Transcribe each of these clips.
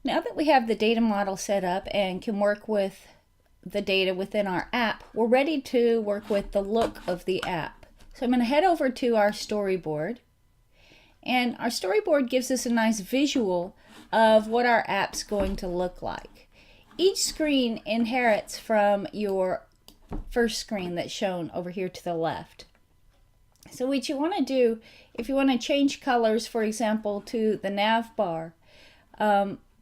Now that we have the data model set up and can work with the data within our app, we're ready to work with the look of the app. So I'm going to head over to our storyboard, and our storyboard gives us a nice visual of what our app's going to look like. Each screen inherits from your first screen that's shown over here to the left. So what you want to do, if you want to change colors, for example, to the nav bar,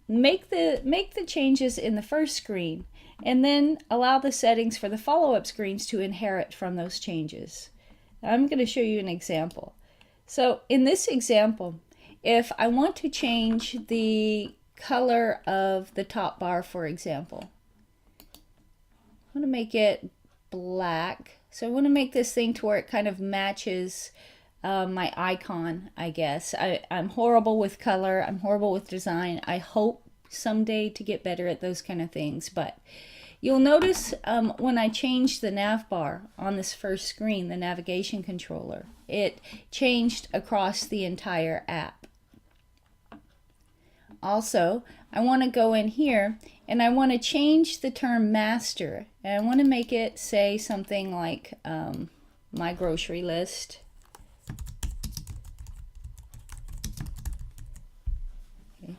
make the changes in the first screen, and then allow the settings for the follow-up screens to inherit from those changes. I'm going to show you an example. So in this example, if I want to change the color of the top bar, for example, I want to make it black. So I want to make this thing to where it kind of matches my icon, I guess. I'm horrible with color. I'm horrible with design. I hope someday to get better at those kind of things. But you'll notice when I change the nav bar on this first screen, the navigation controller, it changed across the entire app. Also, I want to go in here and I want to change the term master, and I want to make it say something like my grocery list. Okay.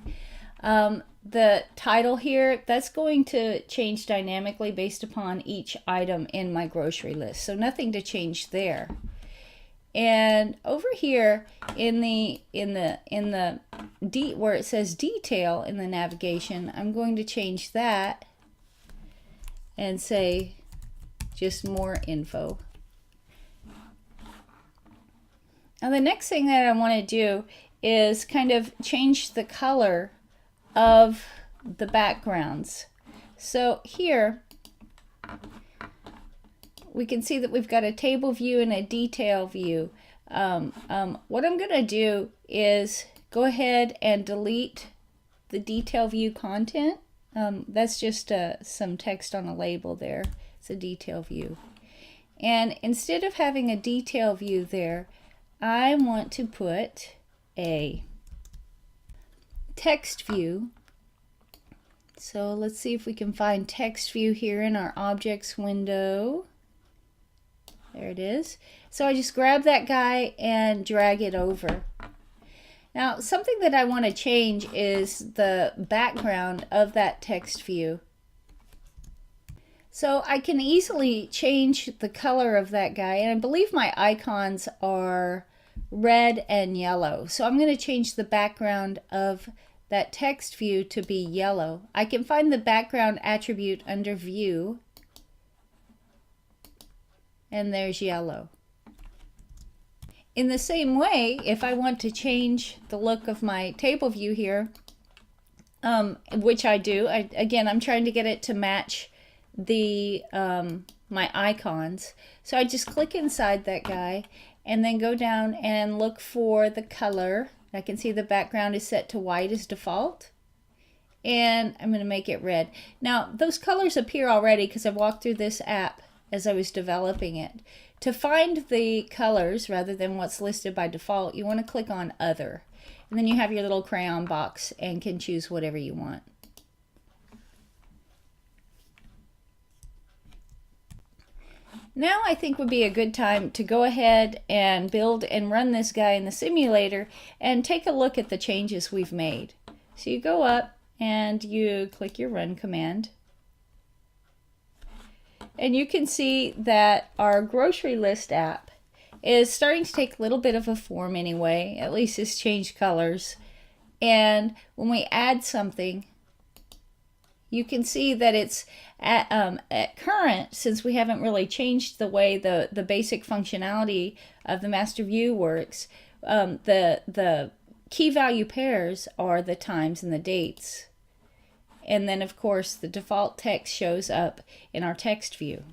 The title here, that's going to change dynamically based upon each item in my grocery list, so nothing to change there. And over here in the where it says detail in the navigation, I'm going to change that and say just more info. Now the next thing that I want to do is kind of change the color of the backgrounds. So here we can see that we've got a table view and a detail view. What I'm going to do is go ahead and delete the detail view content. That's just some text on a label there. It's a detail view. And instead of having a detail view there, I want to put a text view. So let's see if we can find text view here in our objects window. There it is. So I just grab that guy and drag it over. Now something that I want to change is the background of that text view. So I can easily change the color of that guy, and I believe my icons are red and yellow. So I'm going to change the background of that text view to be yellow. I can find the background attribute under view, and there's yellow. In the same way, if I want to change the look of my table view here, which I do, again, I'm trying to get it to match the my icons. So I just click inside that guy and then go down and look for the color. I can see the background is set to white as default, and I'm going to make it red. Now those colors appear already because I've walked through this app as I was developing it. To find the colors rather than what's listed by default, you want to click on Other, and then you have your little crayon box and can choose whatever you want. Now I think would be a good time to go ahead and build and run this guy in the simulator and take a look at the changes we've made. So you go up and you click your run command, and you can see that our grocery list app is starting to take a little bit of a form anyway. At least it's changed colors. And when we add something, you can see that it's at current, since we haven't really changed the way the basic functionality of the master view works, the key value pairs are the times and the dates. And then of course the default text shows up in our text view.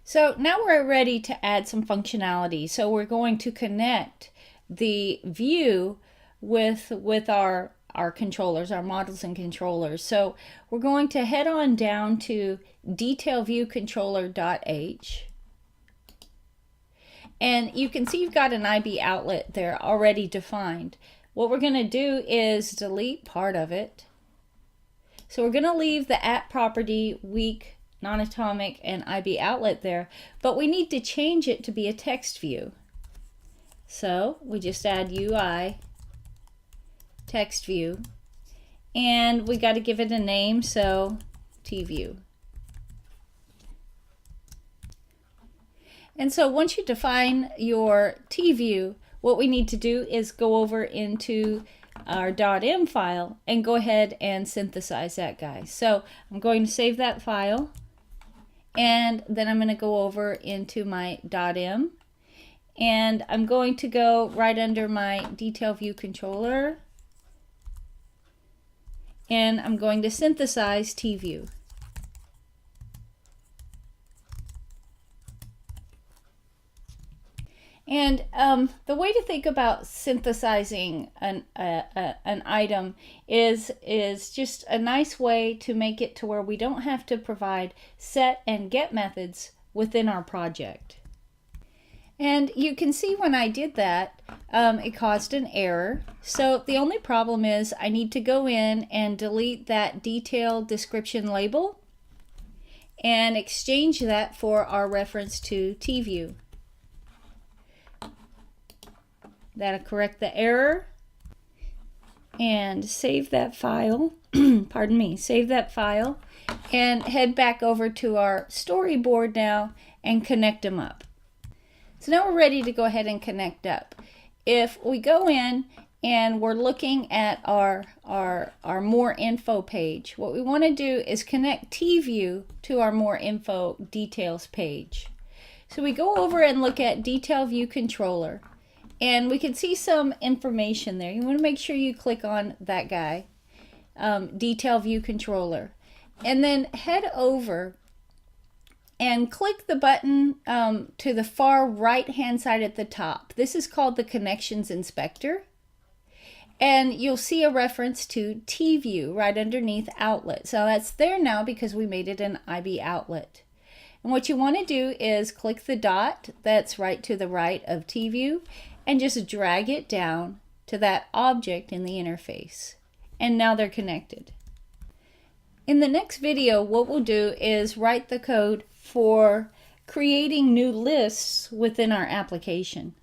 So now we're ready to add some functionality. So we're going to connect the view with our controllers, our models and controllers. So we're going to head on down to detailviewcontroller.h, and you can see you've got an IB outlet there already defined. what we're going to do is delete part of it. So we're going to leave the app property, weak, non-atomic, and IB outlet there, but we need to change it to be a text view. So we just add UI text view, and we got to give it a name, so tview. And so once you define your tview, what we need to do is go over into our .m file and go ahead and synthesize that guy. So I'm going to save that file, and then I'm going to go over into my .m, and I'm going to go right under my detail view controller, and I'm going to synthesize tview. And the way to think about synthesizing an item is just a nice way to make it to where we don't have to provide set and get methods within our project. And you can see when I did that, it caused an error. So the only problem is I need to go in and delete that detail description label and exchange that for our reference to tview. That'll correct the error, and save that file. Pardon me, save that file and head back over to our storyboard now and connect them up. So now we're ready to go ahead and connect up. If we go in and we're looking at our more info page, what we want to do is connect tview to our more info details page. So we go over and look at detail view controller, and we can see some information there. You want to make sure you click on that guy, detail view controller, and then head over and click the button to the far right hand side at the top. This is called the Connections Inspector, and you'll see a reference to tview right underneath outlet. So that's there now because we made it an IB outlet. And what you want to do is click the dot that's right to the right of tview and just drag it down to that object in the interface. And now they're connected. In the next video, what we'll do is write the code for creating new lists within our application.